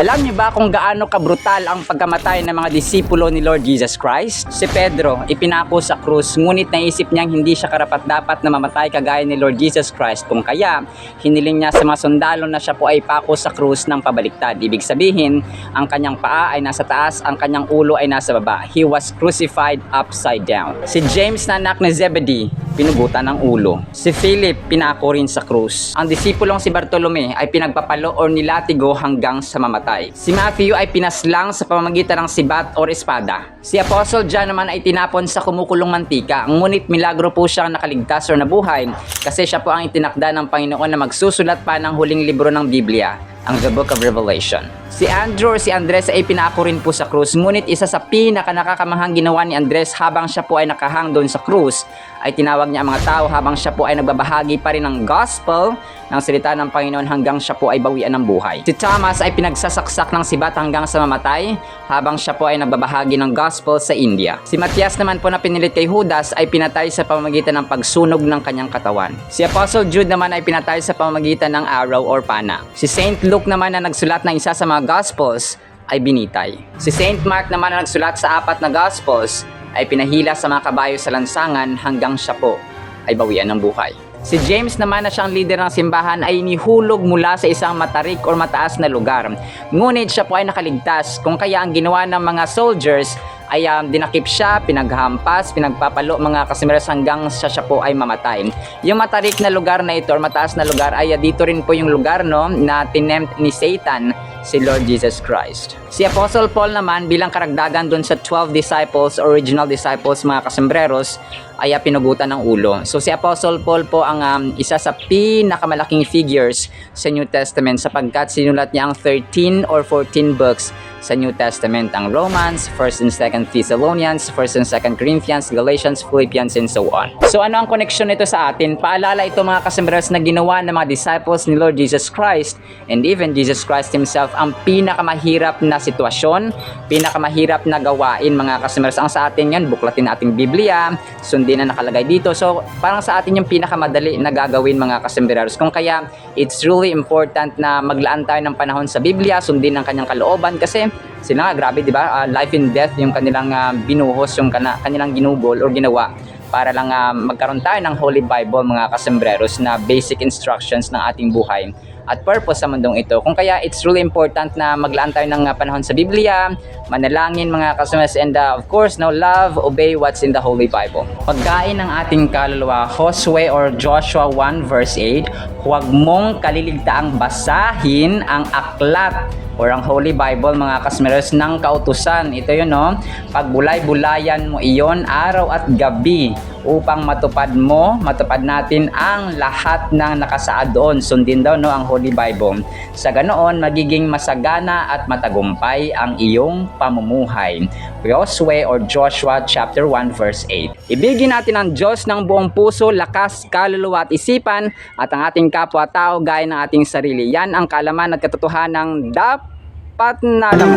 Alam niyo ba kung gaano kabrutal ang pagkamatay ng mga disipulo ni Lord Jesus Christ? Si Pedro, ipinako sa krus, ngunit naisip niyang hindi siya karapat-dapat na mamatay kagaya ni Lord Jesus Christ. Kung kaya, hiniling niya sa mga sundalo na siya po ay ipako sa krus ng pabaliktad. Ibig sabihin, ang kanyang paa ay nasa taas, ang kanyang ulo ay nasa baba. He was crucified upside down. Si James na anak ni Zebedee, pinugutan ng ulo. Si Philip, pinako rin sa krus. Ang disipulong si Bartolome ay pinagpapalo o nilatigo hanggang sa mamatay. Si Matthew ay pinaslang sa pamamagitan ng sibat o espada. Si Apostle John naman ay tinapon sa kumukulong mantika, ngunit milagro po siyang nakaligtas o nabuhay kasi siya po ang itinakda ng Panginoon na magsusulat pa ng huling libro ng Biblia, ang The Book of Revelation. Si Andrew o si Andres ay pinako rin po sa krus, ngunit isa sa pinaka-nakakamahang ginawa ni Andres habang siya po ay nakahang doon sa krus ay tinawag niya ang mga tao habang siya po ay nagbabahagi pa rin ng gospel ng salita ng Panginoon hanggang siya po ay bawian ng buhay. Si Thomas ay pinagsasaksak ng sibat hanggang sa mamatay habang siya po ay nagbabahagi ng gospel sa India. Si Matias naman po na pinilit kay Judas ay pinatay sa pamamagitan ng pagsunog ng kanyang katawan. Si Apostle Jude naman ay pinatay sa pamamagitan ng arrow or pana. Si Saint Luke naman na nagsulat ng isa sa mga gospels ay binitay. Si Saint Mark naman na nagsulat sa 4 na gospels ay pinahila sa mga kabayo sa lansangan hanggang siya po ay bawian ng buhay. Si James naman na siyang leader ng simbahan ay inihulog mula sa isang matarik o mataas na lugar. Ngunit siya po ay nakaligtas, kung kaya ang ginawa ng mga soldiers ay dinakip siya, pinaghampas, pinagpapalo mga kasimeros hanggang siya po ay mamatay. Yung matarik na lugar na ito or mataas na lugar ay dito rin po yung lugar na tinempt ni Satan si Lord Jesus Christ. Si Apostle Paul naman bilang karagdagan dun sa 12 disciples, original disciples mga kasembreros, ay pinugutan ng ulo. So si Apostle Paul po ang isa sa pinakamalaking figures sa New Testament sapagkat sinulat niya ang 13 or 14 books sa New Testament, ang Romans, 1st and 2nd Thessalonians, 1st and 2nd Corinthians, Galatians, Philippians, and so on. So ano ang connection nito sa atin? Paalala ito mga kasembreros na ginawa ng mga disciples ni Lord Jesus Christ and even Jesus Christ himself ang pinakamahirap na sitwasyon, pinakamahirap na gawain mga kasembreros. Ang sa atin yan, buklatin ating Biblia, sundin na nakalagay dito. So parang sa atin yung pinakamadali na gagawin mga kasembreros. Kung kaya it's really important na maglaan tayo ng panahon sa Biblia, sundin ang kanyang kalooban kasi sila nga, grabe, di ba? Life and death yung kanilang binuhos, yung kanilang ginugol or ginawa para lang magkaroon tayo ng Holy Bible mga kasembreros na basic instructions ng ating buhay at purpose sa mundong ito. Kung kaya it's really important na maglaan tayo ng panahon sa Biblia, manalangin mga kasembreros, and of course, love, obey what's in the Holy Bible. Pagkain ng ating kaluluwa, Josue or Joshua 1 verse 8, huwag mong kaliligtaang basahin ang aklat or ang Holy Bible mga kasembreros ng kautusan. Ito yun pagbulay-bulayan mo iyon araw at gabi upang matupad natin ang lahat ng nakasaad doon. Sundin daw ang Holy Bible. Sa ganoon, magiging masagana at matagumpay ang iyong pamumuhay. Josue or Joshua chapter 1 verse 8. Ibigin natin ang Diyos ng buong puso, lakas, kaluluwa at isipan at ang ating kapwa-tao gaya ng ating sarili. Yan ang kaalaman at katotohanan ng dapat na alam.